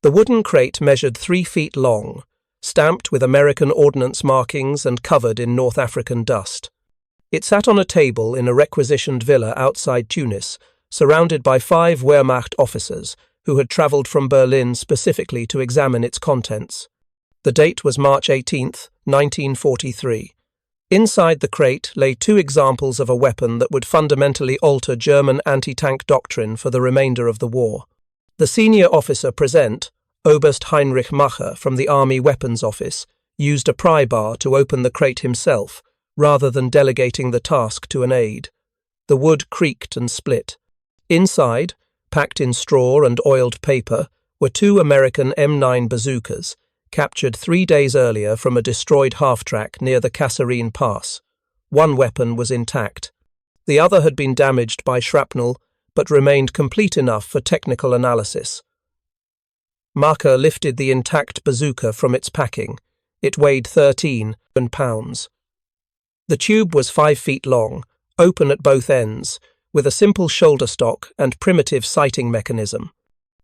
The wooden crate measured 3 feet long, stamped with American ordnance markings and covered in North African dust. It sat on a table in a requisitioned villa outside Tunis, surrounded by 5 Wehrmacht officers who had travelled from Berlin specifically to examine its contents. The date was March 18, 1943. Inside the crate lay 2 examples of a weapon that would fundamentally alter German anti-tank doctrine for the remainder of the war. The senior officer present, Oberst Heinrich Macher from the Army Weapons Office, used a pry bar to open the crate himself, rather than delegating the task to an aide. The wood creaked and split. Inside, packed in straw and oiled paper, were 2 American M9 bazookas, captured 3 days earlier from a destroyed half-track near the Kasserine Pass. One weapon was intact. The other had been damaged by shrapnel, but remained complete enough for technical analysis. Macher lifted the intact bazooka from its packing. It weighed 13 pounds. The tube was 5 feet long, open at both ends, with a simple shoulder stock and primitive sighting mechanism.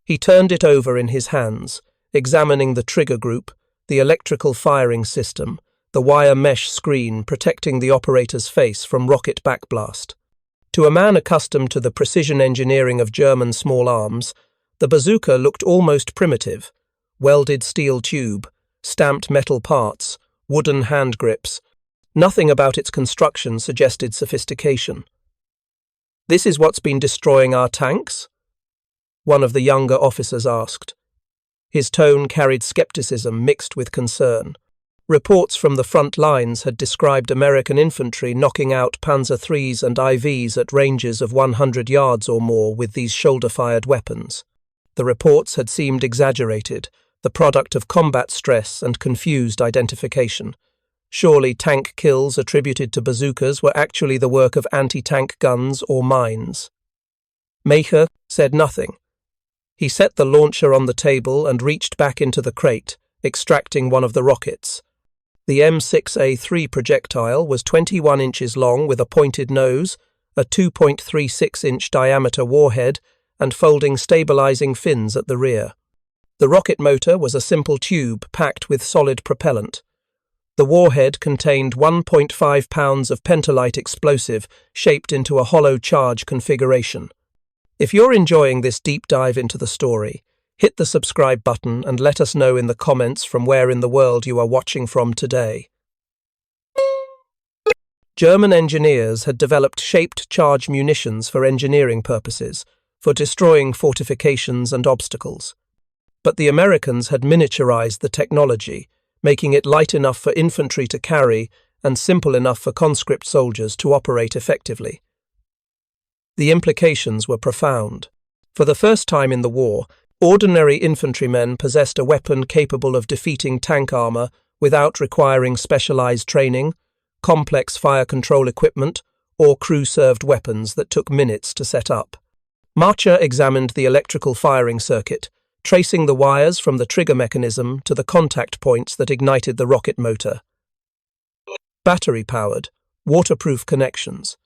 He turned it over in his hands, examining the trigger group, the electrical firing system, the wire mesh screen protecting the operator's face from rocket backblast. To a man accustomed to the precision engineering of German small arms, the bazooka looked almost primitive: welded steel tube, stamped metal parts, wooden hand grips. Nothing about its construction suggested sophistication. "This is what's been destroying our tanks?" one of the younger officers asked. His tone carried skepticism mixed with concern. Reports from the front lines had described American infantry knocking out Panzer IIIs and IVs at ranges of 100 yards or more with these shoulder-fired weapons. The reports had seemed exaggerated, the product of combat stress and confused identification. Surely tank kills attributed to bazookas were actually the work of anti-tank guns or mines. Macher said nothing. He set the launcher on the table and reached back into the crate, extracting one of the rockets. The M6A3 projectile was 21 inches long with a pointed nose, a 2.36-inch diameter warhead, and folding stabilizing fins at the rear. The rocket motor was a simple tube packed with solid propellant. The warhead contained 1.5 pounds of pentalite explosive shaped into a hollow charge configuration. If you're enjoying this deep dive into the story, hit the subscribe button and let us know in the comments from where in the world you are watching from today. German engineers had developed shaped charge munitions for engineering purposes, for destroying fortifications and obstacles. But the Americans had miniaturized the technology, making it light enough for infantry to carry and simple enough for conscript soldiers to operate effectively. The implications were profound. For the first time in the war, ordinary infantrymen possessed a weapon capable of defeating tank armor without requiring specialized training, complex fire control equipment, or crew-served weapons that took minutes to set up. Macher examined the electrical firing circuit, tracing the wires from the trigger mechanism to the contact points that ignited the rocket motor. Battery-powered, waterproof connections.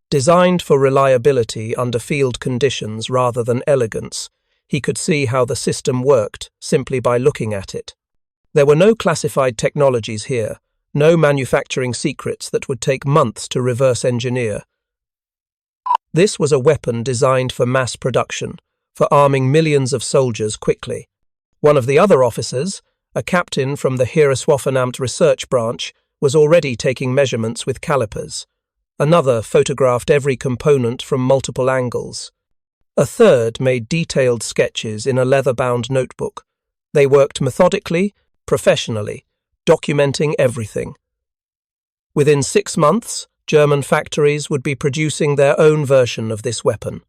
Designed for reliability under field conditions rather than elegance, he could see how the system worked simply by looking at it. There were no classified technologies here, no manufacturing secrets that would take months to reverse engineer. This was a weapon designed for mass production, for arming millions of soldiers quickly. One of the other officers, a captain from the Heereswaffenamt research branch, was already taking measurements with calipers. Another photographed every component from multiple angles. A third made detailed sketches in a leather-bound notebook. They worked methodically, professionally, documenting everything. Within 6 months, German factories would be producing their own version of this weapon.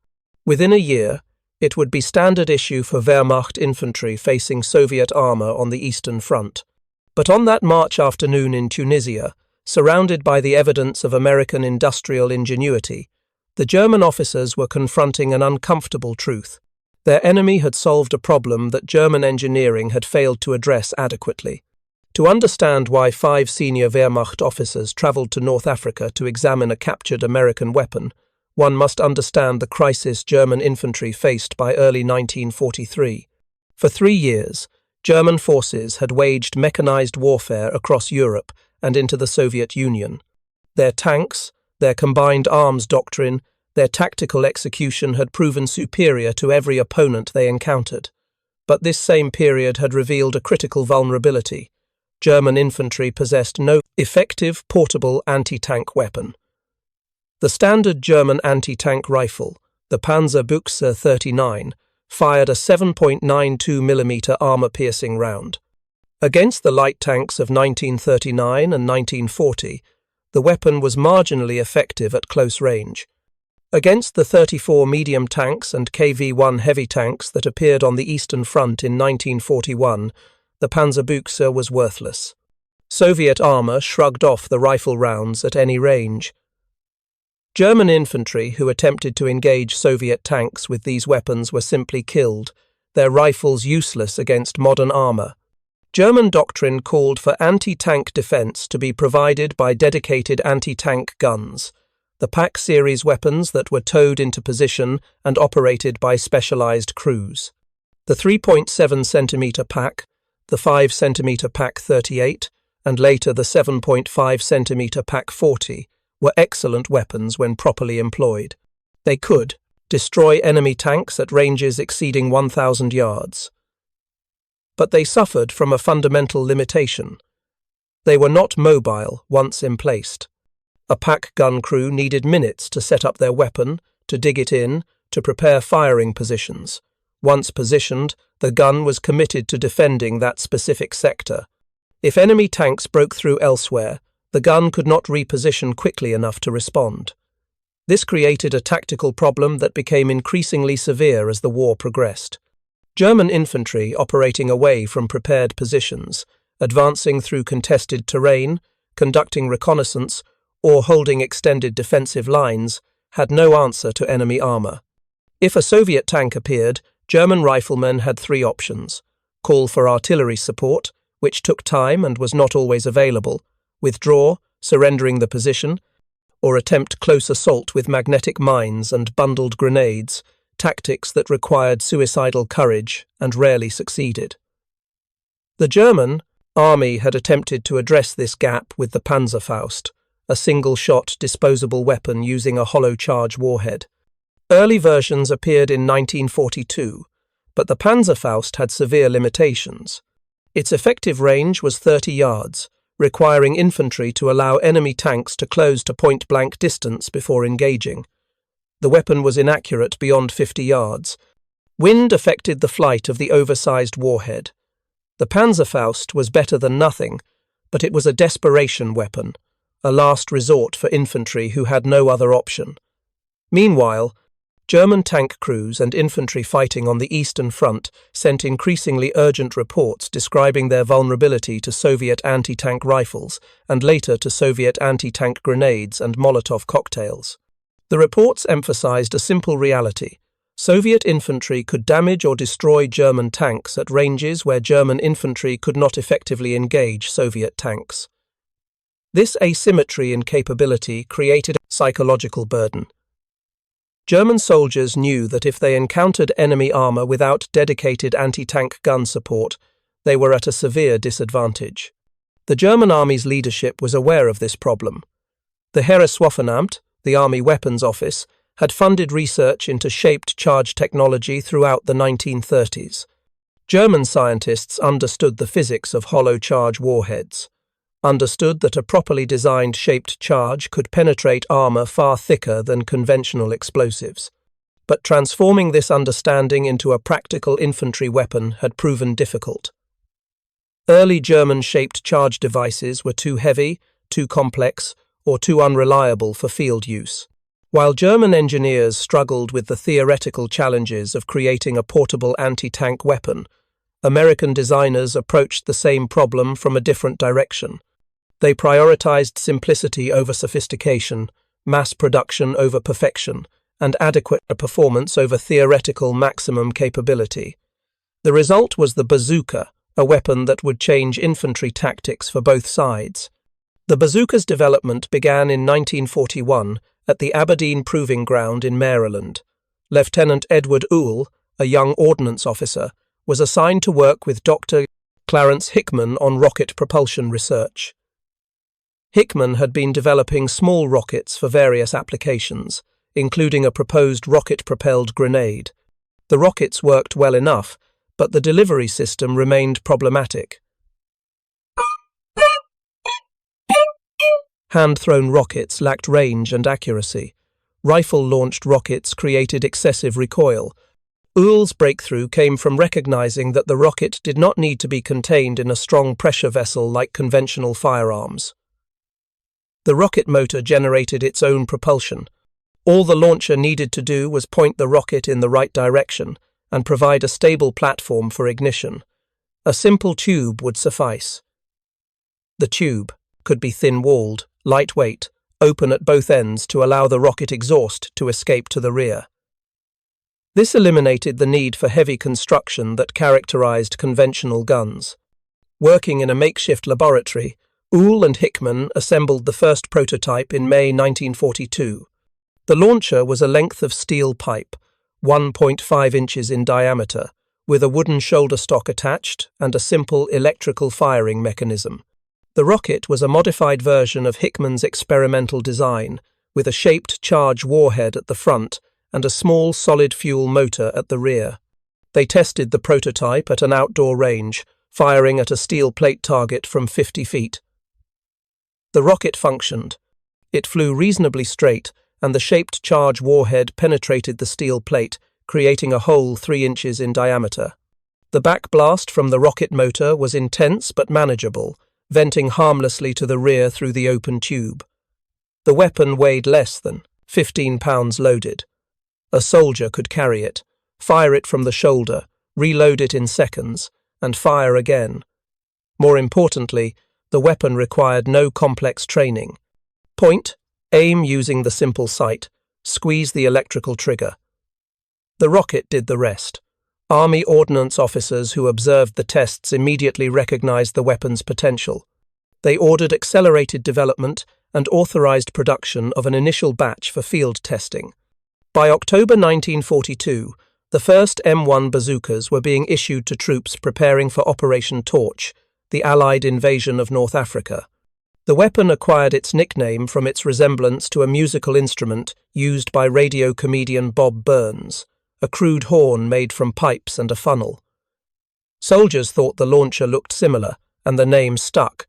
Within a year, it would be standard issue for Wehrmacht infantry facing Soviet armor on the Eastern Front. But on that March afternoon in Tunisia, surrounded by the evidence of American industrial ingenuity, the German officers were confronting an uncomfortable truth. Their enemy had solved a problem that German engineering had failed to address adequately. To understand why 5 senior Wehrmacht officers travelled to North Africa to examine a captured American weapon, one must understand the crisis German infantry faced by early 1943. For 3 years, German forces had waged mechanized warfare across Europe and into the Soviet Union. Their tanks, their combined arms doctrine, their tactical execution had proven superior to every opponent they encountered. But this same period had revealed a critical vulnerability. German infantry possessed no effective portable anti-tank weapon. The standard German anti-tank rifle, the Panzerschreck 39, fired a 7.92 mm armor-piercing round. Against the light tanks of 1939 and 1940, the weapon was marginally effective at close range. Against the 34 medium tanks and KV-1 heavy tanks that appeared on the Eastern Front in 1941, the Panzerschreck was worthless. Soviet armor shrugged off the rifle rounds at any range. German infantry who attempted to engage Soviet tanks with these weapons were simply killed, their rifles useless against modern armor. German doctrine called for anti-tank defense to be provided by dedicated anti-tank guns, the Pak series weapons that were towed into position and operated by specialized crews. The 3.7 cm Pak, the 5 cm Pak 38, and later the 7.5 cm Pak 40 were excellent weapons when properly employed. They could destroy enemy tanks at ranges exceeding 1,000 yards. But they suffered from a fundamental limitation. They were not mobile once emplaced. A Pak gun crew needed minutes to set up their weapon, to dig it in, to prepare firing positions. Once positioned, the gun was committed to defending that specific sector. If enemy tanks broke through elsewhere, the gun could not reposition quickly enough to respond. This created a tactical problem that became increasingly severe as the war progressed. German infantry operating away from prepared positions, advancing through contested terrain, conducting reconnaissance, or holding extended defensive lines, had no answer to enemy armor. If a Soviet tank appeared, German riflemen had three options: call for artillery support, which took time and was not always available, withdraw, surrendering the position, or attempt close assault with magnetic mines and bundled grenades, tactics that required suicidal courage and rarely succeeded. The German army had attempted to address this gap with the Panzerfaust, a single-shot disposable weapon using a hollow charge warhead. Early versions appeared in 1942, but the Panzerfaust had severe limitations. Its effective range was 30 yards, requiring infantry to allow enemy tanks to close to point-blank distance before engaging. The weapon was inaccurate beyond 50 yards. Wind affected the flight of the oversized warhead. The Panzerfaust was better than nothing, but it was a desperation weapon, a last resort for infantry who had no other option. Meanwhile, German tank crews and infantry fighting on the Eastern Front sent increasingly urgent reports describing their vulnerability to Soviet anti-tank rifles and later to Soviet anti-tank grenades and Molotov cocktails. The reports emphasized a simple reality: Soviet infantry could damage or destroy German tanks at ranges where German infantry could not effectively engage Soviet tanks. This asymmetry in capability created a psychological burden. German soldiers knew that if they encountered enemy armor without dedicated anti-tank gun support, they were at a severe disadvantage. The German army's leadership was aware of this problem. The Heereswaffenamt, the Army Weapons Office, had funded research into shaped charge technology throughout the 1930s. German scientists understood the physics of hollow charge warheads, understood that a properly designed shaped charge could penetrate armor far thicker than conventional explosives. But transforming this understanding into a practical infantry weapon had proven difficult. Early German shaped charge devices were too heavy, too complex, or too unreliable for field use. While German engineers struggled with the theoretical challenges of creating a portable anti-tank weapon, American designers approached the same problem from a different direction. They prioritized simplicity over sophistication, mass production over perfection, and adequate performance over theoretical maximum capability. The result was the bazooka, a weapon that would change infantry tactics for both sides. The bazooka's development began in 1941 at the Aberdeen Proving Ground in Maryland. Lieutenant Edward Uhl, a young ordnance officer, was assigned to work with Dr. Clarence Hickman on rocket propulsion research. Hickman had been developing small rockets for various applications, including a proposed rocket-propelled grenade. The rockets worked well enough, but the delivery system remained problematic. Hand-thrown rockets lacked range and accuracy. Rifle-launched rockets created excessive recoil. WWII's breakthrough came from recognizing that the rocket did not need to be contained in a strong pressure vessel like conventional firearms. The rocket motor generated its own propulsion. All the launcher needed to do was point the rocket in the right direction and provide a stable platform for ignition. A simple tube would suffice. The tube could be thin-walled, lightweight, open at both ends to allow the rocket exhaust to escape to the rear. This eliminated the need for heavy construction that characterized conventional guns. Working in a makeshift laboratory, WWII and Hickman assembled the first prototype in May 1942. The launcher was a length of steel pipe, 1.5 inches in diameter, with a wooden shoulder stock attached and a simple electrical firing mechanism. The rocket was a modified version of Hickman's experimental design, with a shaped charge warhead at the front and a small solid-fuel motor at the rear. They tested the prototype at an outdoor range, firing at a steel plate target from 50 feet. The rocket functioned. It flew reasonably straight, and the shaped charge warhead penetrated the steel plate, creating a hole 3 inches in diameter. The backblast from the rocket motor was intense but manageable, venting harmlessly to the rear through the open tube. The weapon weighed less than 15 pounds loaded. A soldier could carry it, fire it from the shoulder, reload it in seconds, and fire again. More importantly, the weapon required no complex training. Point, aim using the simple sight, squeeze the electrical trigger. The rocket did the rest. Army ordnance officers who observed the tests immediately recognized the weapon's potential. They ordered accelerated development and authorized production of an initial batch for field testing. By October 1942, the first M1 bazookas were being issued to troops preparing for Operation Torch, the Allied invasion of North Africa. The weapon acquired its nickname from its resemblance to a musical instrument used by radio comedian Bob Burns, a crude horn made from pipes and a funnel. Soldiers thought the launcher looked similar, and the name stuck.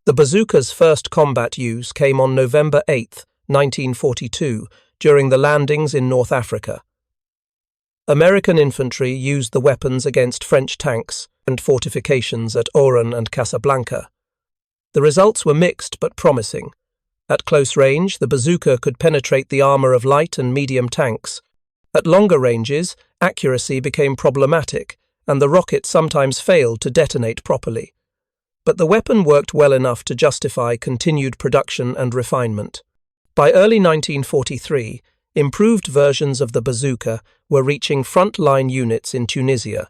The bazooka's first combat use came on November 8, 1942, during the landings in North Africa. American infantry used the weapons against French tanks and fortifications at Oran and Casablanca. The results were mixed but promising. At close range, the bazooka could penetrate the armor of light and medium tanks. At longer ranges, accuracy became problematic, and the rocket sometimes failed to detonate properly. But the weapon worked well enough to justify continued production and refinement. By early 1943, improved versions of the bazooka were reaching front-line units in Tunisia.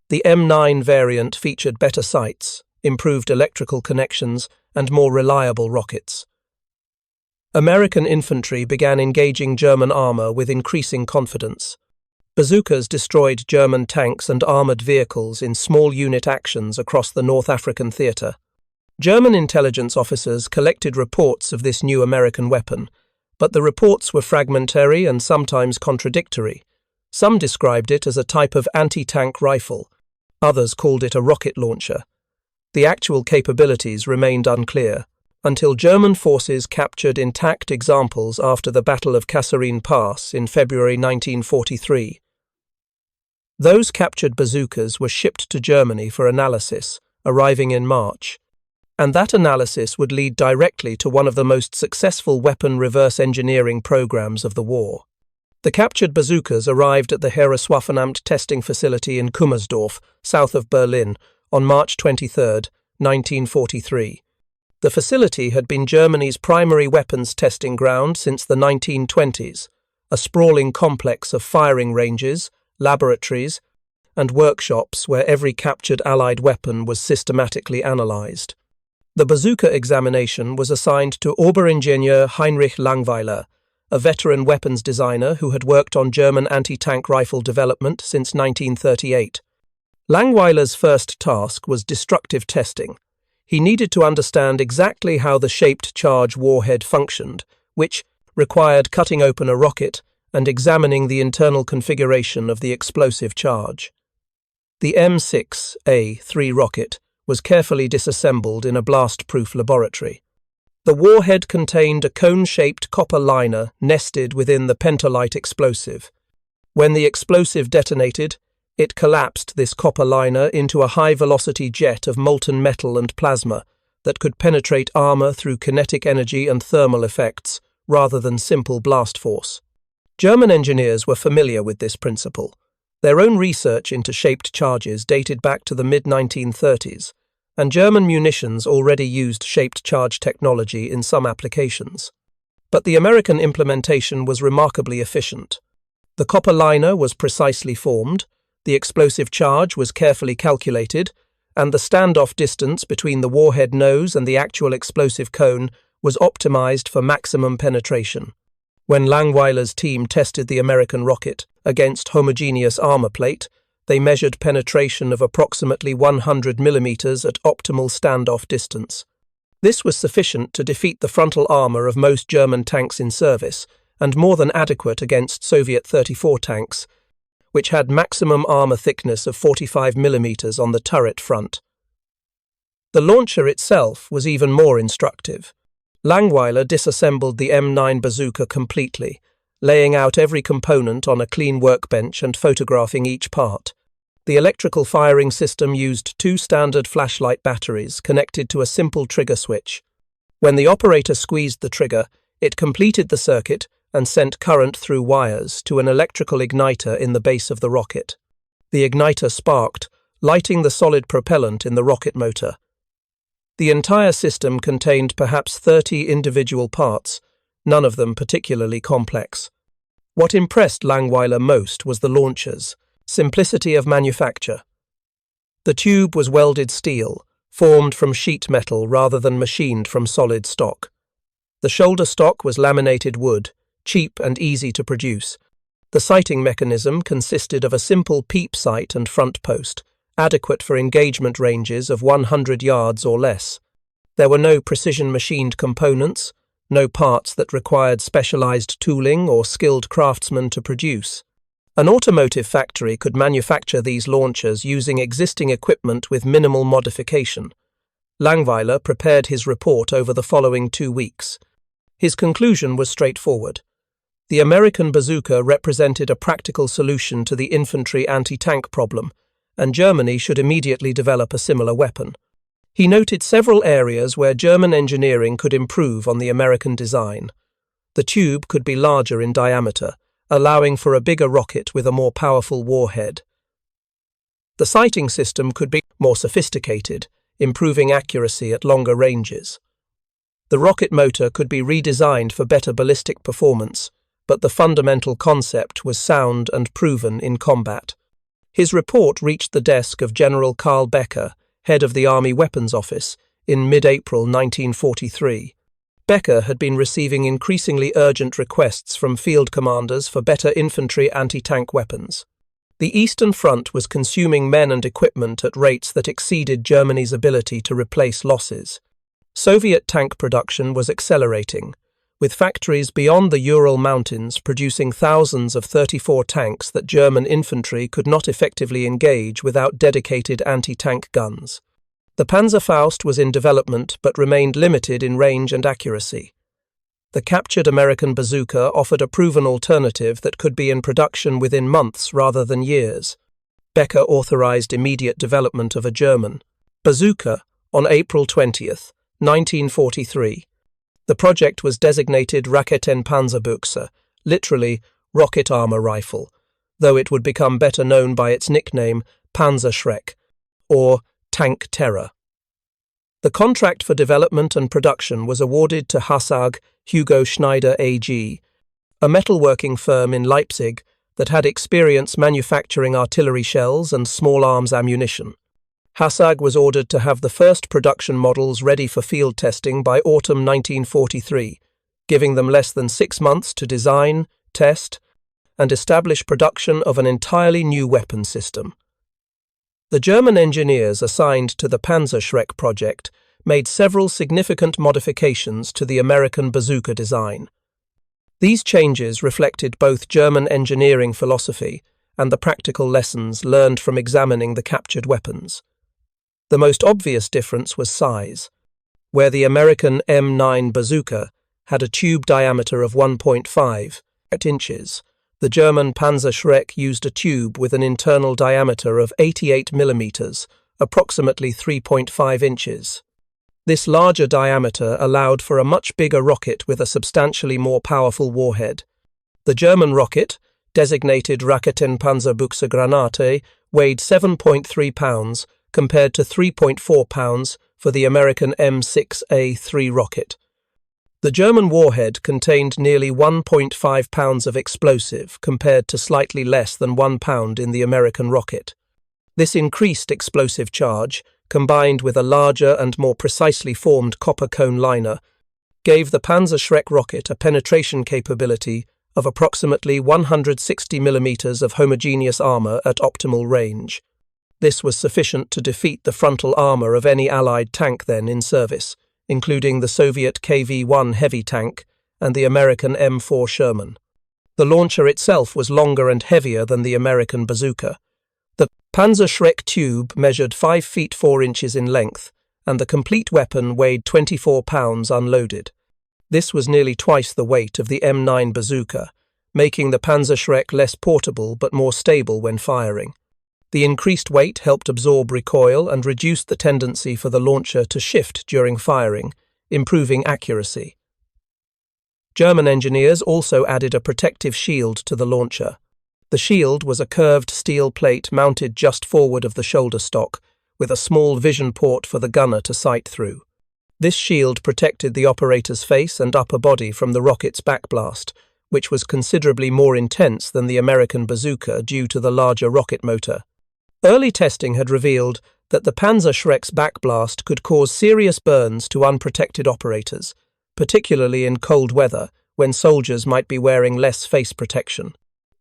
The M9 variant featured better sights, improved electrical connections, and more reliable rockets. American infantry began engaging German armor with increasing confidence. Bazookas destroyed German tanks and armored vehicles in small unit actions across the North African theater. German intelligence officers collected reports of this new American weapon, but the reports were fragmentary and sometimes contradictory. Some described it as a type of anti-tank rifle. Others called it a rocket launcher. The actual capabilities remained unclear, until German forces captured intact examples after the Battle of Kasserine Pass in February 1943. Those captured bazookas were shipped to Germany for analysis, arriving in March. And that analysis would lead directly to one of the most successful weapon reverse engineering programs of the war. The captured bazookas arrived at the Heereswaffenamt testing facility in Kummersdorf, south of Berlin, on March 23, 1943. The facility had been Germany's primary weapons testing ground since the 1920s, a sprawling complex of firing ranges, laboratories, and workshops where every captured Allied weapon was systematically analyzed. The bazooka examination was assigned to Oberingenieur Heinrich Langweiler, a veteran weapons designer who had worked on German anti-tank rifle development since 1938. Langweiler's first task was destructive testing. He needed to understand exactly how the shaped charge warhead functioned, which required cutting open a rocket and examining the internal configuration of the explosive charge. The M6A3 rocket was carefully disassembled in a blast-proof laboratory. The warhead contained a cone-shaped copper liner nested within the pentalite explosive. When the explosive detonated, it collapsed this copper liner into a high-velocity jet of molten metal and plasma that could penetrate armor through kinetic energy and thermal effects rather than simple blast force. German engineers were familiar with this principle. Their own research into shaped charges dated back to the mid-1930s, and German munitions already used shaped charge technology in some applications. But the American implementation was remarkably efficient. The copper liner was precisely formed, the explosive charge was carefully calculated, and the standoff distance between the warhead nose and the actual explosive cone was optimized for maximum penetration. When Langweiler's team tested the American rocket against homogeneous armor plate, they measured penetration of approximately 100 millimeters at optimal standoff distance. This was sufficient to defeat the frontal armor of most German tanks in service, and more than adequate against Soviet 34 tanks, which had maximum armor thickness of 45 millimeters on the turret front. The launcher itself was even more instructive. Langweiler disassembled the M9 Bazooka completely, laying out every component on a clean workbench and photographing each part. The electrical firing system used 2 standard flashlight batteries connected to a simple trigger switch. When the operator squeezed the trigger, it completed the circuit and sent current through wires to an electrical igniter in the base of the rocket. The igniter sparked, lighting the solid propellant in the rocket motor. The entire system contained perhaps 30 individual parts, none of them particularly complex. What impressed Langweiler most was the launcher's simplicity of manufacture. The tube was welded steel, formed from sheet metal rather than machined from solid stock. The shoulder stock was laminated wood, cheap and easy to produce. The sighting mechanism consisted of a simple peep sight and front post, adequate for engagement ranges of 100 yards or less. There were no precision-machined components, no parts that required specialized tooling or skilled craftsmen to produce. An automotive factory could manufacture these launchers using existing equipment with minimal modification. Langweiler prepared his report over the following 2 weeks. His conclusion was straightforward. The American bazooka represented a practical solution to the infantry anti-tank problem, and Germany should immediately develop a similar weapon. He noted several areas where German engineering could improve on the American design. The tube could be larger in diameter, allowing for a bigger rocket with a more powerful warhead. The sighting system could be more sophisticated, improving accuracy at longer ranges. The rocket motor could be redesigned for better ballistic performance, but the fundamental concept was sound and proven in combat. His report reached the desk of General Karl Becker, head of the Army Weapons Office, in mid-April 1943. Becker had been receiving increasingly urgent requests from field commanders for better infantry anti-tank weapons. The Eastern Front was consuming men and equipment at rates that exceeded Germany's ability to replace losses. Soviet tank production was accelerating, with factories beyond the Ural Mountains producing thousands of 34 tanks that German infantry could not effectively engage without dedicated anti-tank guns. The Panzerfaust was in development but remained limited in range and accuracy. The captured American bazooka offered a proven alternative that could be in production within months rather than years. Becker authorized immediate development of a German bazooka on April 20th, 1943. The project was designated Raketenpanzerbuchse, literally rocket armor rifle, though it would become better known by its nickname Panzerschreck, or Tank Terror. The contract for development and production was awarded to Hassag Hugo Schneider AG, a metalworking firm in Leipzig that had experience manufacturing artillery shells and small arms ammunition. Hassag was ordered to have the first production models ready for field testing by autumn 1943, giving them less than 6 months to design, test, and establish production of an entirely new weapon system. The German engineers assigned to the Panzerschreck project made several significant modifications to the American Bazooka design. These changes reflected both German engineering philosophy and the practical lessons learned from examining the captured weapons. The most obvious difference was size. Where the American M9 Bazooka had a tube diameter of 1.5 inches, the German Panzerschreck used a tube with an internal diameter of 88 millimeters, approximately 3.5 inches. This larger diameter allowed for a much bigger rocket with a substantially more powerful warhead. The German rocket, designated Raketenpanzerbuchsegranate, weighed 7.3 pounds compared to 3.4 pounds for the American M6A3 rocket. The German warhead contained nearly 1.5 pounds of explosive compared to slightly less than 1 pound in the American rocket. This increased explosive charge, combined with a larger and more precisely formed copper cone liner, gave the Panzerschreck rocket a penetration capability of approximately 160 millimeters of homogeneous armor at optimal range. This was sufficient to defeat the frontal armor of any Allied tank then in service, including the Soviet KV-1 heavy tank and the American M4 Sherman. The launcher itself was longer and heavier than the American Bazooka. The Panzerschreck tube measured 5 feet 4 inches in length, and the complete weapon weighed 24 pounds unloaded. This was nearly twice the weight of the M9 Bazooka, making the Panzerschreck less portable but more stable when firing. The increased weight helped absorb recoil and reduced the tendency for the launcher to shift during firing, improving accuracy. German engineers also added a protective shield to the launcher. The shield was a curved steel plate mounted just forward of the shoulder stock, with a small vision port for the gunner to sight through. This shield protected the operator's face and upper body from the rocket's backblast, which was considerably more intense than the American Bazooka due to the larger rocket motor. Early testing had revealed that the Panzerschreck's backblast could cause serious burns to unprotected operators, particularly in cold weather when soldiers might be wearing less face protection.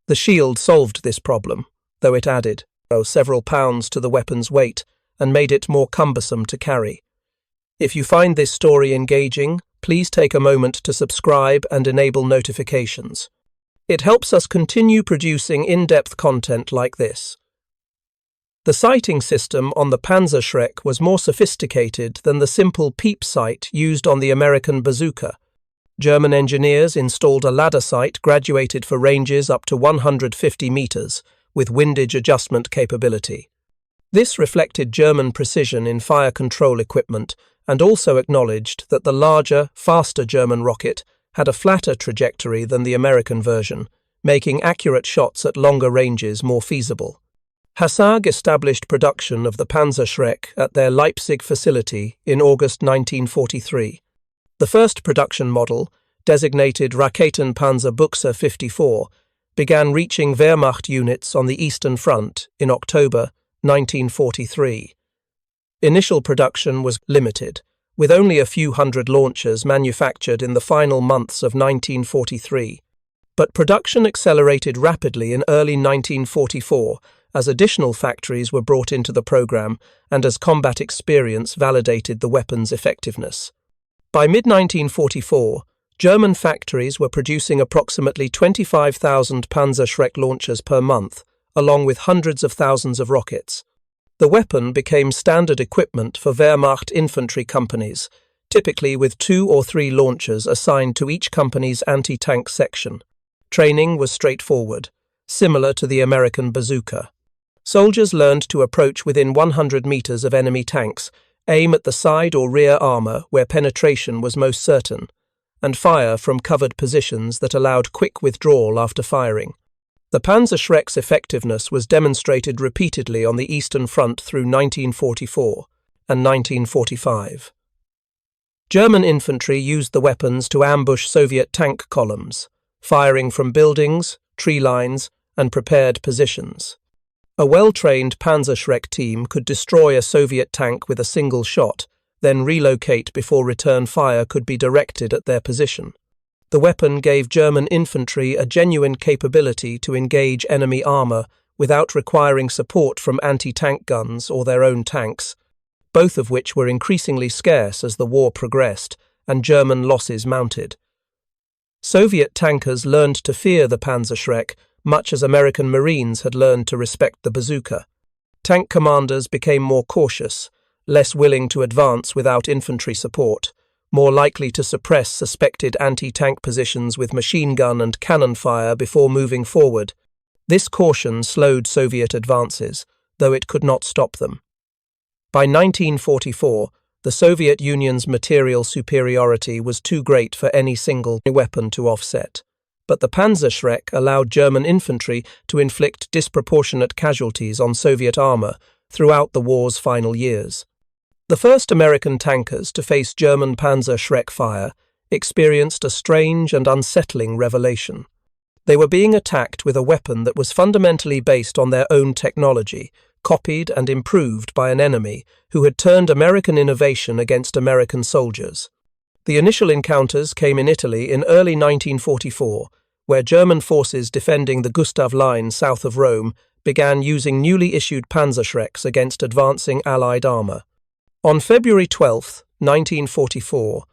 The shield solved this problem, though it added several pounds to the weapon's weight and made it more cumbersome to carry. If you find this story engaging, please take a moment to subscribe and enable notifications. It helps us continue producing in-depth content like this. The sighting system on the Panzerschreck was more sophisticated than the simple peep sight used on the American Bazooka. German engineers installed a ladder sight graduated for ranges up to 150 meters, with windage adjustment capability. This reflected German precision in fire control equipment and also acknowledged that the larger, faster German rocket had a flatter trajectory than the American version, making accurate shots at longer ranges more feasible. Hassag established production of the Panzerschreck at their Leipzig facility in August 1943. The first production model, designated Raketenpanzerbuchse 54, began reaching Wehrmacht units on the Eastern Front in October 1943. Initial production was limited, with only a few hundred launchers manufactured in the final months of 1943. But production accelerated rapidly in early 1944 as additional factories were brought into the program and as combat experience validated the weapon's effectiveness. By mid-1944, German factories were producing approximately 25,000 Panzerschreck launchers per month, along with hundreds of thousands of rockets. The weapon became standard equipment for Wehrmacht infantry companies, typically with 2 or 3 launchers assigned to each company's anti-tank section. Training was straightforward, similar to the American Bazooka. Soldiers learned to approach within 100 meters of enemy tanks, aim at the side or rear armor where penetration was most certain, and fire from covered positions that allowed quick withdrawal after firing. The Panzerschreck's effectiveness was demonstrated repeatedly on the Eastern Front through 1944 and 1945. German infantry used the weapons to ambush Soviet tank columns, firing from buildings, tree lines, and prepared positions. A well-trained Panzerschreck team could destroy a Soviet tank with a single shot, then relocate before return fire could be directed at their position. The weapon gave German infantry a genuine capability to engage enemy armor without requiring support from anti-tank guns or their own tanks, both of which were increasingly scarce as the war progressed and German losses mounted. Soviet tankers learned to fear the Panzerschreck, much as American Marines had learned to respect the Bazooka. Tank commanders became more cautious, less willing to advance without infantry support, more likely to suppress suspected anti-tank positions with machine gun and cannon fire before moving forward. This caution slowed Soviet advances, though it could not stop them. By 1944, the Soviet Union's material superiority was too great for any single weapon to offset, but the Panzerschreck allowed German infantry to inflict disproportionate casualties on Soviet armor throughout the war's final years. The first American tankers to face German Panzerschreck fire experienced a strange and unsettling revelation. They were being attacked with a weapon that was fundamentally based on their own technology, copied and improved by an enemy who had turned American innovation against American soldiers. The initial encounters came in Italy in early 1944, where German forces defending the Gustav Line south of Rome began using newly issued Panzerschrecks against advancing Allied armor. On February 12, 1944,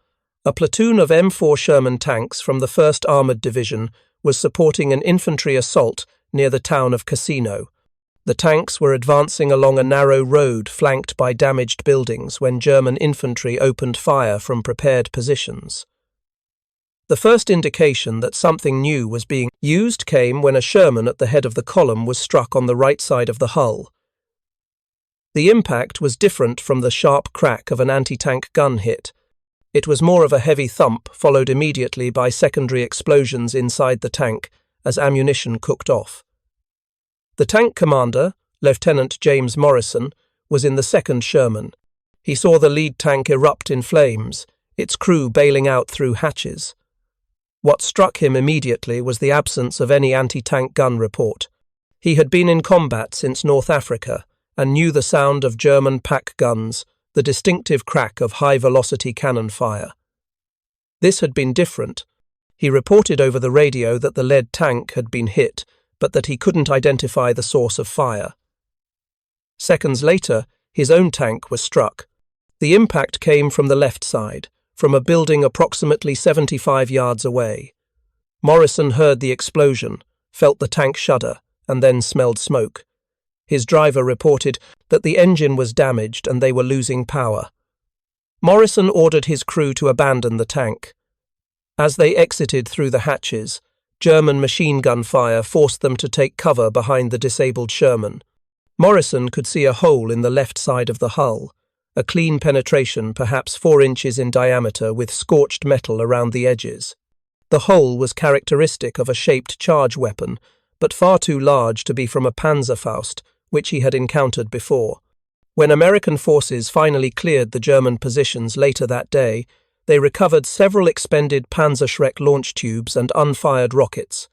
a platoon of M4 Sherman tanks from the 1st Armored Division was supporting an infantry assault near the town of Cassino. The tanks were advancing along a narrow road flanked by damaged buildings when German infantry opened fire from prepared positions. The first indication that something new was being used came when a Sherman at the head of the column was struck on the right side of the hull. The impact was different from the sharp crack of an anti-tank gun hit. It was more of a heavy thump, followed immediately by secondary explosions inside the tank as ammunition cooked off. The tank commander, Lieutenant James Morrison, was in the 2nd Sherman. He saw the lead tank erupt in flames, its crew bailing out through hatches. What struck him immediately was the absence of any anti-tank gun report. He had been in combat since North Africa and knew the sound of German pack guns, the distinctive crack of high-velocity cannon fire. This had been different. He reported over the radio that the lead tank had been hit, but that he couldn't identify the source of fire. Seconds later, his own tank was struck. The impact came from the left side, from a building approximately 75 yards away. Morrison heard the explosion, felt the tank shudder, and then smelled smoke. His driver reported that the engine was damaged and they were losing power. Morrison ordered his crew to abandon the tank. As they exited through the hatches, German machine gun fire forced them to take cover behind the disabled Sherman. Morrison could see a hole in the left side of the hull, a clean penetration perhaps 4 inches in diameter with scorched metal around the edges. The hole was characteristic of a shaped charge weapon, but far too large to be from a Panzerfaust, which he had encountered before. When American forces finally cleared the German positions later that day, they recovered several expended Panzerschreck launch tubes and unfired rockets.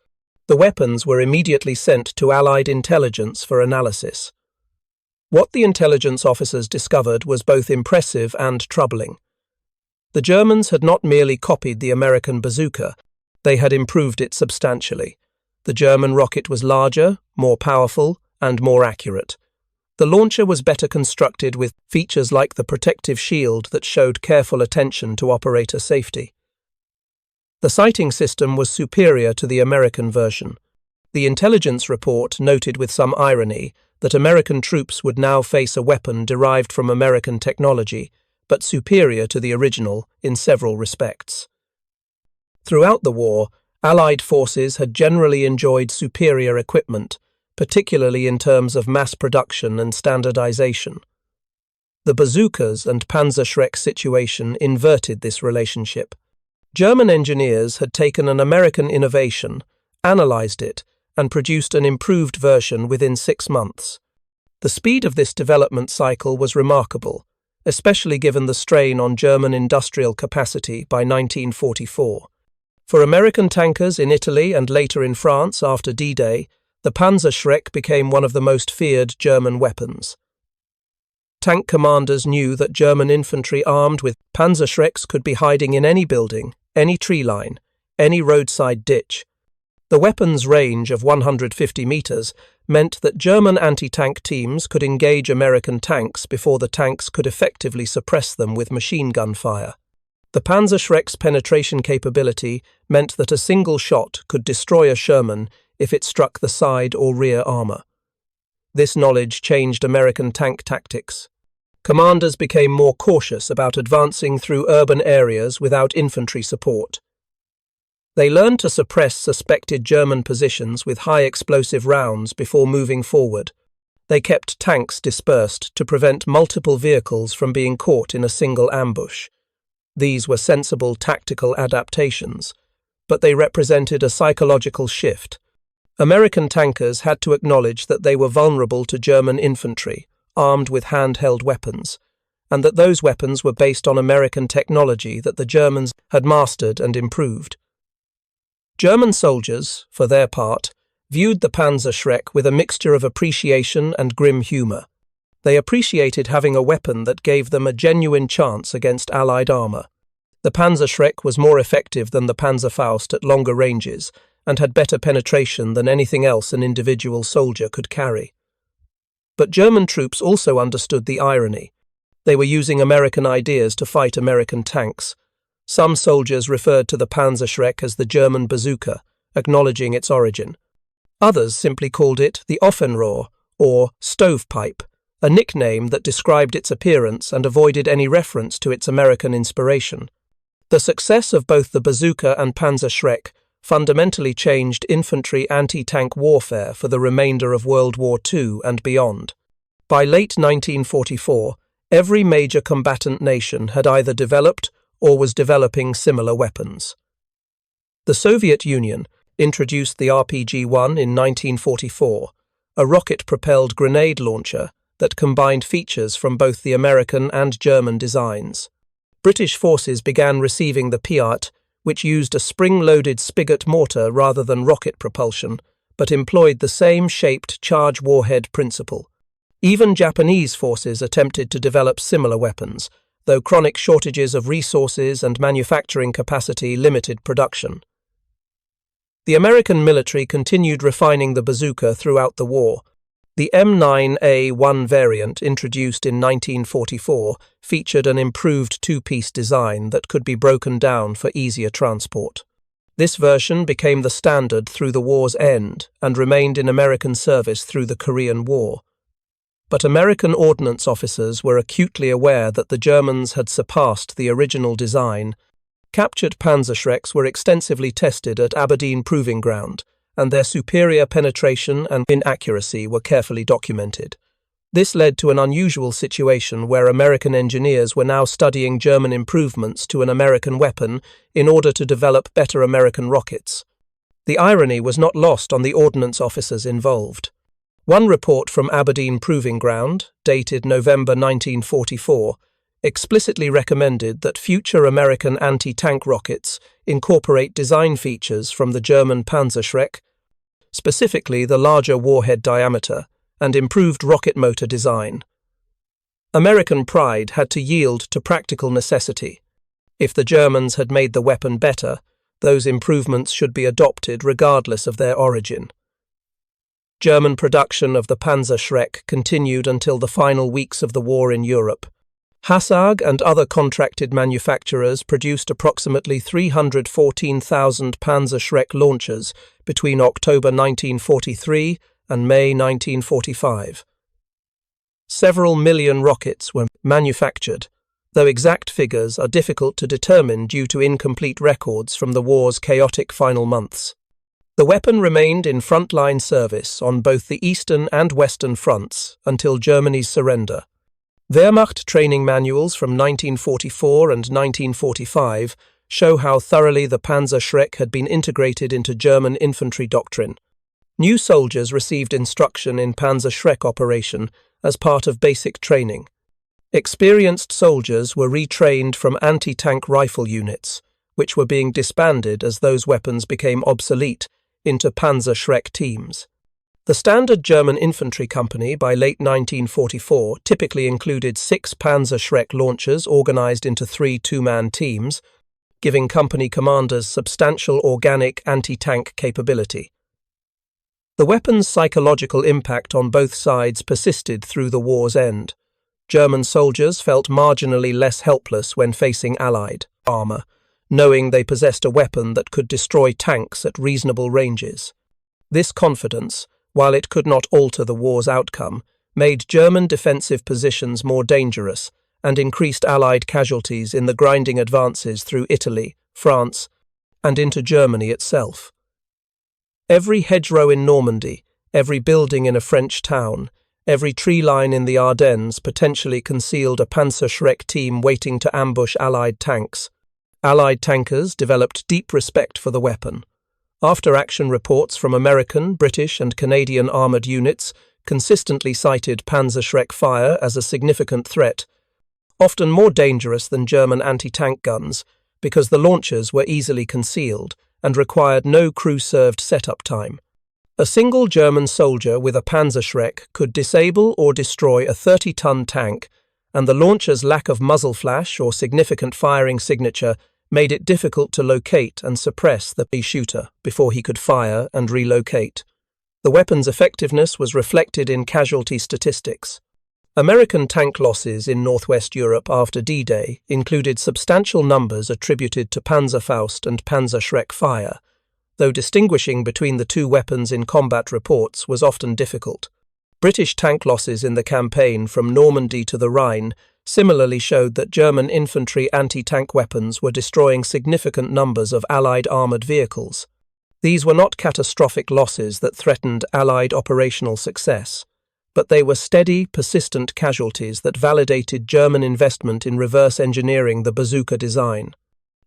The weapons were immediately sent to Allied intelligence for analysis. What the intelligence officers discovered was both impressive and troubling. The Germans had not merely copied the American Bazooka, they had improved it substantially. The German rocket was larger, more powerful, and more accurate. The launcher was better constructed with features like the protective shield that showed careful attention to operator safety. The sighting system was superior to the American version. The intelligence report noted with some irony that American troops would now face a weapon derived from American technology, but superior to the original in several respects. Throughout the war, Allied forces had generally enjoyed superior equipment, particularly in terms of mass production and standardization. The bazookas and Panzerschreck situation inverted this relationship. German engineers had taken an American innovation, analyzed it, and produced an improved version within 6 months. The speed of this development cycle was remarkable, especially given the strain on German industrial capacity by 1944. For American tankers in Italy and later in France after D-Day, the Panzerschreck became one of the most feared German weapons. Tank commanders knew that German infantry armed with Panzerschrecks could be hiding in any building, any tree line, any roadside ditch. The weapon's range of 150 meters meant that German anti-tank teams could engage American tanks before the tanks could effectively suppress them with machine gun fire. The Panzerschreck's penetration capability meant that a single shot could destroy a Sherman if it struck the side or rear armor. This knowledge changed American tank tactics. Commanders became more cautious about advancing through urban areas without infantry support. They learned to suppress suspected German positions with high explosive rounds before moving forward. They kept tanks dispersed to prevent multiple vehicles from being caught in a single ambush. These were sensible tactical adaptations, but they represented a psychological shift. American tankers had to acknowledge that they were vulnerable to German infantry, armed with handheld weapons, and that those weapons were based on American technology that the Germans had mastered and improved. German soldiers, for their part, viewed the Panzerschreck with a mixture of appreciation and grim humour. They appreciated having a weapon that gave them a genuine chance against Allied armour. The Panzerschreck was more effective than the Panzerfaust at longer ranges and had better penetration than anything else an individual soldier could carry. But German troops also understood the irony. They were using American ideas to fight American tanks. Some soldiers referred to the Panzerschreck as the German Bazooka, acknowledging its origin. Others simply called it the Offenrohr, or stovepipe, a nickname that described its appearance and avoided any reference to its American inspiration. The success of both the Bazooka and Panzerschreck fundamentally changed infantry anti-tank warfare for the remainder of World War II and beyond. By late 1944, every major combatant nation had either developed or was developing similar weapons. The Soviet Union introduced the RPG-1 in 1944, a rocket-propelled grenade launcher that combined features from both the American and German designs. British forces began receiving the Piat, which used a spring-loaded spigot mortar rather than rocket propulsion, but employed the same shaped charge warhead principle. Even Japanese forces attempted to develop similar weapons, though chronic shortages of resources and manufacturing capacity limited production. The American military continued refining the bazooka throughout the war. The M9A1 variant, introduced in 1944, featured an improved two-piece design that could be broken down for easier transport. This version became the standard through the war's end and remained in American service through the Korean War. But American ordnance officers were acutely aware that the Germans had surpassed the original design. Captured Panzerschrecks were extensively tested at Aberdeen Proving Ground, and their superior penetration and inaccuracy were carefully documented. This led to an unusual situation where American engineers were now studying German improvements to an American weapon in order to develop better American rockets. The irony was not lost on the ordnance officers involved. One report from Aberdeen Proving Ground, dated November 1944, explicitly recommended that future American anti-tank rockets incorporate design features from the German Panzerschreck, specifically the larger warhead diameter and improved rocket motor design. American pride had to yield to practical necessity. If the Germans had made the weapon better, those improvements should be adopted regardless of their origin. German production of the Panzerschreck continued until the final weeks of the war in Europe. Hassag and other contracted manufacturers produced approximately 314,000 Panzerschreck launchers between October 1943 and May 1945. Several million rockets were manufactured, though exact figures are difficult to determine due to incomplete records from the war's chaotic final months. The weapon remained in frontline service on both the eastern and western fronts until Germany's surrender. Wehrmacht training manuals from 1944 and 1945 show how thoroughly the Panzerschreck had been integrated into German infantry doctrine. New soldiers received instruction in Panzerschreck operation as part of basic training. Experienced soldiers were retrained from anti-tank rifle units, which were being disbanded as those weapons became obsolete, into Panzerschreck teams. The standard German infantry company by late 1944 typically included 6 Panzerschreck launchers organized into 3 two-man teams. giving company commanders substantial organic anti-tank capability. The weapon's psychological impact on both sides persisted through the war's end. German soldiers felt marginally less helpless when facing Allied armor, knowing they possessed a weapon that could destroy tanks at reasonable ranges. This confidence, while it could not alter the war's outcome, made German defensive positions more dangerous and increased Allied casualties in the grinding advances through Italy, France, and into Germany itself. Every hedgerow in Normandy, every building in a French town, every tree line in the Ardennes potentially concealed a Panzerschreck team waiting to ambush Allied tanks. Allied tankers developed deep respect for the weapon. After-action reports from American, British, and Canadian armoured units consistently cited Panzerschreck fire as a significant threat, often more dangerous than German anti-tank guns because the launchers were easily concealed and required no crew-served setup time. A single German soldier with a Panzerschreck could disable or destroy a 30-ton tank, and the launcher's lack of muzzle flash or significant firing signature made it difficult to locate and suppress the shooter before he could fire and relocate. The weapon's effectiveness was reflected in casualty statistics. American tank losses in Northwest Europe after D-Day included substantial numbers attributed to Panzerfaust and Panzerschreck fire, though distinguishing between the two weapons in combat reports was often difficult. British tank losses in the campaign from Normandy to the Rhine similarly showed that German infantry anti-tank weapons were destroying significant numbers of Allied armoured vehicles. These were not catastrophic losses that threatened Allied operational success, but they were steady, persistent casualties that validated German investment in reverse engineering the Bazooka design.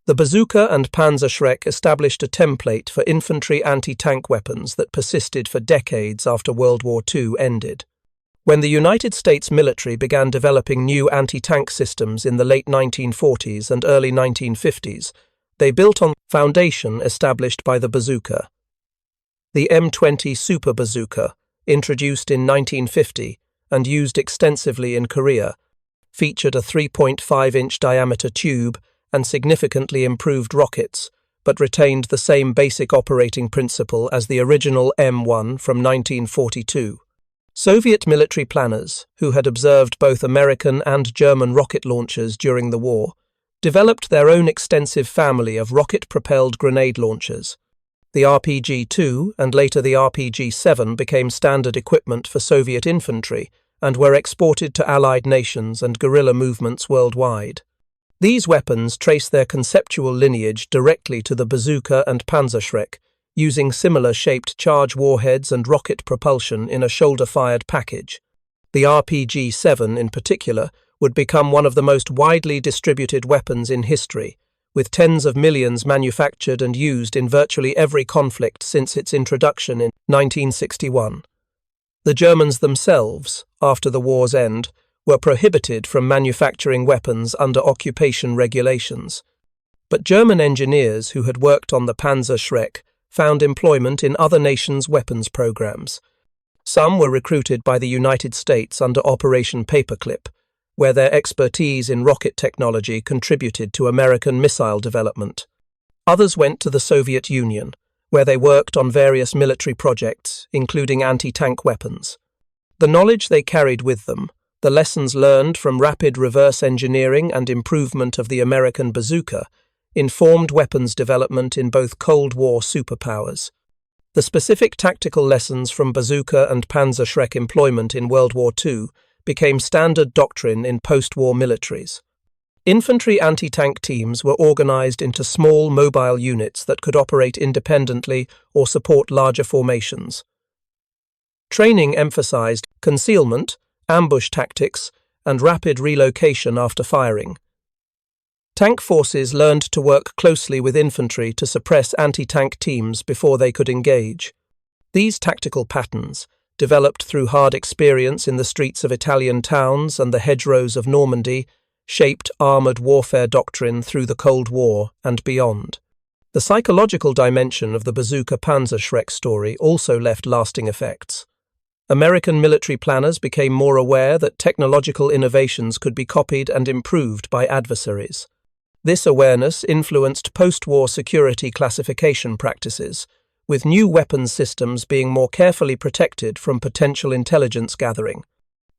The Bazooka and Panzerschreck established a template for infantry anti-tank weapons that persisted for decades after World War II ended. When the United States military began developing new anti-tank systems in the late 1940s and early 1950s, they built on the foundation established by the Bazooka. The M20 Super Bazooka, introduced in 1950 and used extensively in Korea, featured a 3.5-inch diameter tube and significantly improved rockets, but retained the same basic operating principle as the original M1 from 1942. Soviet military planners, who had observed both American and German rocket launchers during the war, developed their own extensive family of rocket-propelled grenade launchers. The RPG-2 and later the RPG-7 became standard equipment for Soviet infantry and were exported to Allied nations and guerrilla movements worldwide. These weapons trace their conceptual lineage directly to the Bazooka and Panzerschreck, using similar-shaped charge warheads and rocket propulsion in a shoulder-fired package. The RPG-7 in particular would become one of the most widely distributed weapons in history, with tens of millions manufactured and used in virtually every conflict since its introduction in 1961. The Germans themselves, after the war's end, were prohibited from manufacturing weapons under occupation regulations. But German engineers who had worked on the Panzerschreck found employment in other nations' weapons programs. Some were recruited by the United States under Operation Paperclip, where their expertise in rocket technology contributed to American missile development. Others went to the Soviet Union, where they worked on various military projects, including anti-tank weapons. The knowledge they carried with them, the lessons learned from rapid reverse engineering and improvement of the American bazooka, informed weapons development in both Cold War superpowers. The specific tactical lessons from Bazooka and Panzerschreck employment in World War II became standard doctrine in post-war militaries. Infantry anti-tank teams were organized into small mobile units that could operate independently or support larger formations. Training emphasized concealment, ambush tactics, and rapid relocation after firing. Tank forces learned to work closely with infantry to suppress anti-tank teams before they could engage. These tactical patterns, developed through hard experience in the streets of Italian towns and the hedgerows of Normandy, shaped armoured warfare doctrine through the Cold War and beyond. The psychological dimension of the Bazooka Panzerschreck story also left lasting effects. American military planners became more aware that technological innovations could be copied and improved by adversaries. This awareness influenced post-war security classification practices, with new weapons systems being more carefully protected from potential intelligence gathering.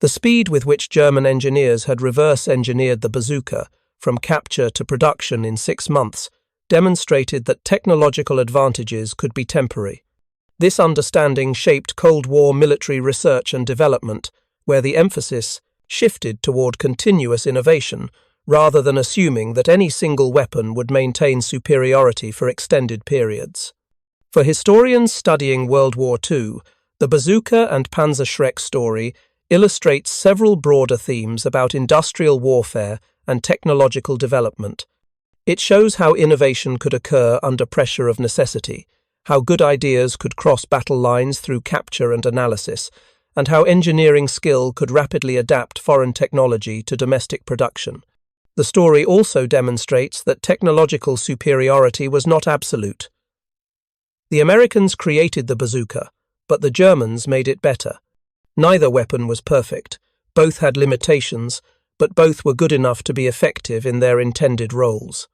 The speed with which German engineers had reverse-engineered the bazooka from capture to production in 6 months demonstrated that technological advantages could be temporary. This understanding shaped Cold War military research and development, where the emphasis shifted toward continuous innovation rather than assuming that any single weapon would maintain superiority for extended periods. For historians studying World War II, the Bazooka and Panzerschreck story illustrates several broader themes about industrial warfare and technological development. It shows how innovation could occur under pressure of necessity, how good ideas could cross battle lines through capture and analysis, and how engineering skill could rapidly adapt foreign technology to domestic production. The story also demonstrates that technological superiority was not absolute. The Americans created the bazooka, but the Germans made it better. Neither weapon was perfect, both had limitations, but both were good enough to be effective in their intended roles.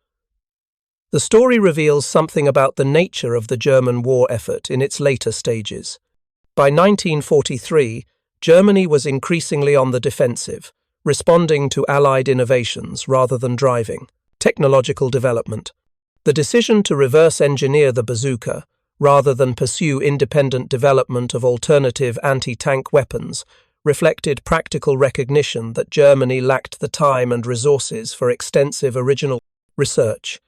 The story reveals something about the nature of the German war effort in its later stages. By 1943, Germany was increasingly on the defensive, responding to Allied innovations rather than driving technological development. The decision to reverse-engineer the bazooka, rather than pursue independent development of alternative anti-tank weapons, reflected practical recognition that Germany lacked the time and resources for extensive original research.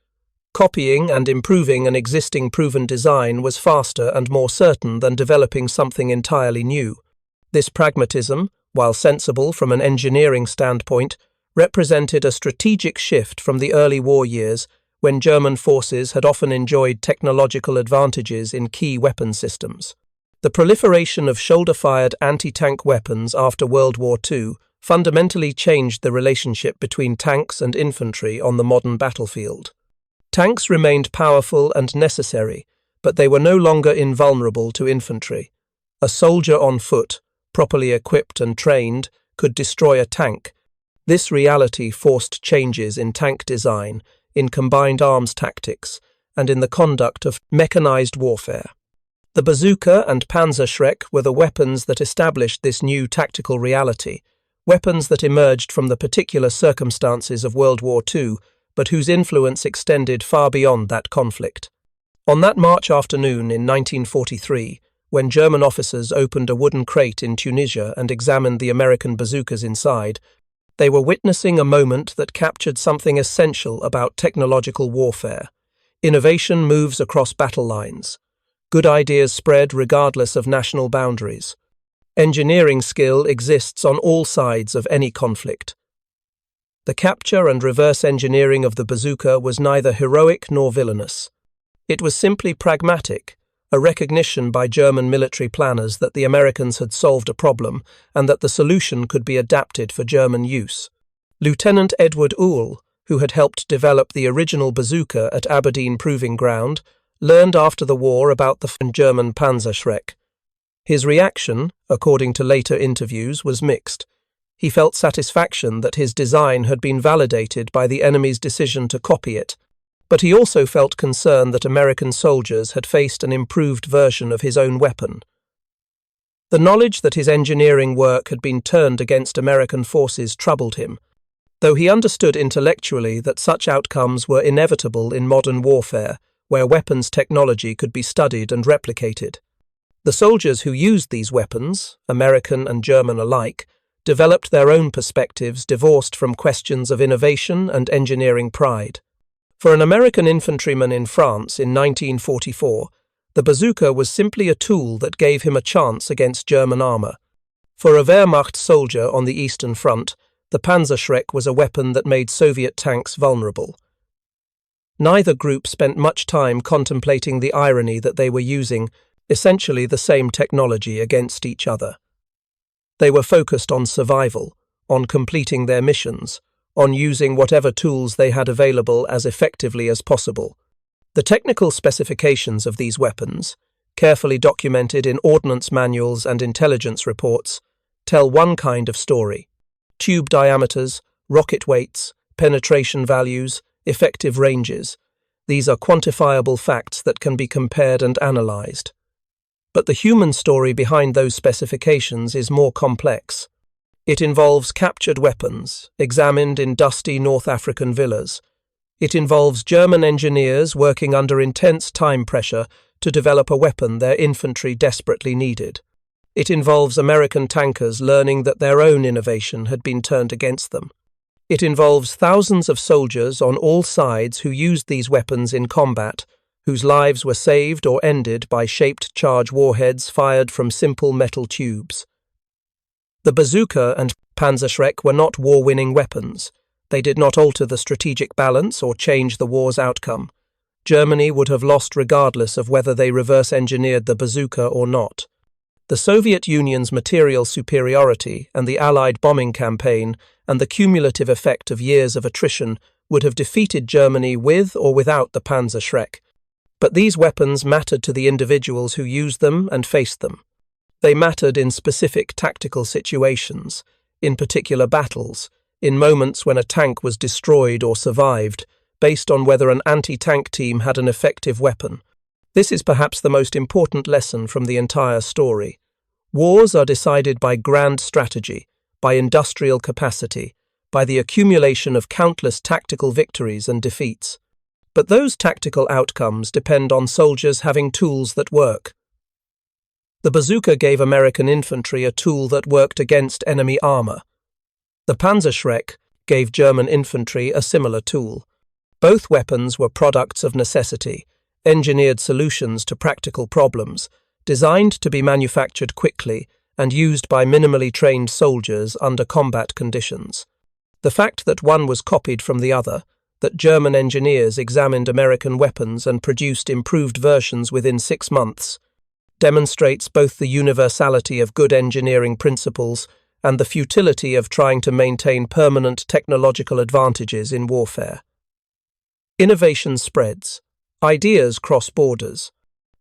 Copying and improving an existing proven design was faster and more certain than developing something entirely new. This pragmatism, while sensible from an engineering standpoint, represented a strategic shift from the early war years when German forces had often enjoyed technological advantages in key weapon systems. The proliferation of shoulder-fired anti-tank weapons after World War II fundamentally changed the relationship between tanks and infantry on the modern battlefield. Tanks remained powerful and necessary, but they were no longer invulnerable to infantry. A soldier on foot, properly equipped and trained, could destroy a tank. This reality forced changes in tank design, in combined arms tactics, and in the conduct of mechanized warfare. The bazooka and Panzerschreck were the weapons that established this new tactical reality, weapons that emerged from the particular circumstances of World War II, but whose influence extended far beyond that conflict. On that March afternoon in 1943, when German officers opened a wooden crate in Tunisia and examined the American bazookas inside, they were witnessing a moment that captured something essential about technological warfare. Innovation moves across battle lines. Good ideas spread regardless of national boundaries. Engineering skill exists on all sides of any conflict. The capture and reverse engineering of the bazooka was neither heroic nor villainous. It was simply pragmatic, a recognition by German military planners that the Americans had solved a problem and that the solution could be adapted for German use. Lieutenant Edward Uhl, who had helped develop the original bazooka at Aberdeen Proving Ground, learned after the war about the German Panzerschreck. His reaction, according to later interviews, was mixed. He felt satisfaction that his design had been validated by the enemy's decision to copy it, but he also felt concern that American soldiers had faced an improved version of his own weapon. The knowledge that his engineering work had been turned against American forces troubled him, though he understood intellectually that such outcomes were inevitable in modern warfare, where weapons technology could be studied and replicated. The soldiers who used these weapons, American and German alike, developed their own perspectives divorced from questions of innovation and engineering pride. For an American infantryman in France in 1944, the bazooka was simply a tool that gave him a chance against German armor. For a Wehrmacht soldier on the Eastern Front, the Panzerschreck was a weapon that made Soviet tanks vulnerable. Neither group spent much time contemplating the irony that they were using essentially the same technology against each other. They were focused on survival, on completing their missions, on using whatever tools they had available as effectively as possible. The technical specifications of these weapons, carefully documented in ordnance manuals and intelligence reports, tell one kind of story. Tube diameters, rocket weights, penetration values, effective ranges. These are quantifiable facts that can be compared and analysed. But the human story behind those specifications is more complex. It involves captured weapons, examined in dusty North African villas. It involves German engineers working under intense time pressure to develop a weapon their infantry desperately needed. It involves American tankers learning that their own innovation had been turned against them. It involves thousands of soldiers on all sides who used these weapons in combat, whose lives were saved or ended by shaped charge warheads fired from simple metal tubes. The Bazooka and Panzerschreck were not war-winning weapons. They did not alter the strategic balance or change the war's outcome. Germany would have lost regardless of whether they reverse-engineered the Bazooka or not. The Soviet Union's material superiority and the Allied bombing campaign and the cumulative effect of years of attrition would have defeated Germany with or without the Panzerschreck. But these weapons mattered to the individuals who used them and faced them. They mattered in specific tactical situations, in particular battles, in moments when a tank was destroyed or survived, based on whether an anti-tank team had an effective weapon. This is perhaps the most important lesson from the entire story. Wars are decided by grand strategy, by industrial capacity, by the accumulation of countless tactical victories and defeats. But those tactical outcomes depend on soldiers having tools that work. The Bazooka gave American infantry a tool that worked against enemy armor. The Panzerschreck gave German infantry a similar tool. Both weapons were products of necessity, engineered solutions to practical problems, designed to be manufactured quickly and used by minimally trained soldiers under combat conditions. The fact that one was copied from the other, that German engineers examined American weapons and produced improved versions within 6 months, demonstrates both the universality of good engineering principles and the futility of trying to maintain permanent technological advantages in warfare. Innovation spreads. Ideas cross borders.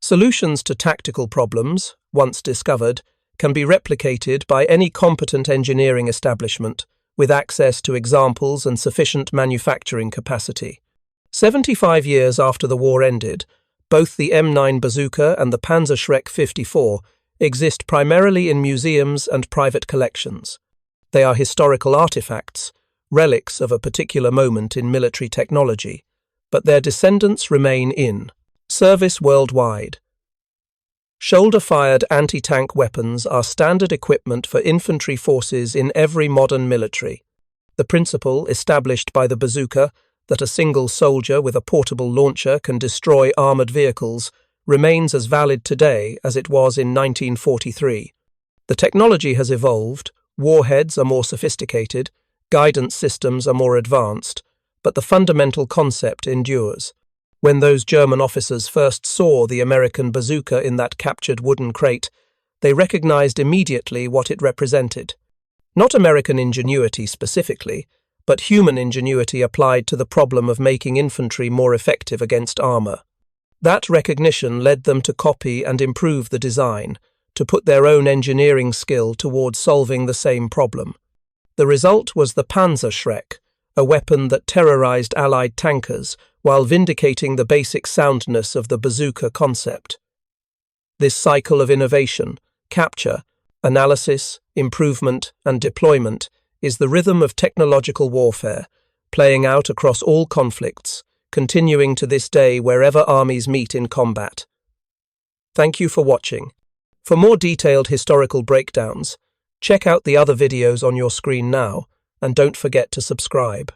Solutions to tactical problems, once discovered, can be replicated by any competent engineering establishment with access to examples and sufficient manufacturing capacity. 75 years after the war ended, both the M9 Bazooka and the Panzerschreck 54 exist primarily in museums and private collections. They are historical artifacts, relics of a particular moment in military technology, but their descendants remain in service worldwide. Shoulder-fired anti-tank weapons are standard equipment for infantry forces in every modern military. The principle, established by the Bazooka, that a single soldier with a portable launcher can destroy armoured vehicles, remains as valid today as it was in 1943. The technology has evolved, warheads are more sophisticated, guidance systems are more advanced, but the fundamental concept endures. When those German officers first saw the American Bazooka in that captured wooden crate, they recognized immediately what it represented. Not American ingenuity specifically, but human ingenuity applied to the problem of making infantry more effective against armor. That recognition led them to copy and improve the design, to put their own engineering skill towards solving the same problem. The result was the Panzerschreck, a weapon that terrorized Allied tankers while vindicating the basic soundness of the Bazooka concept. This cycle of innovation, capture, analysis, improvement, and deployment is the rhythm of technological warfare, playing out across all conflicts, continuing to this day wherever armies meet in combat. Thank you for watching. For more detailed historical breakdowns, check out the other videos on your screen now, and don't forget to subscribe.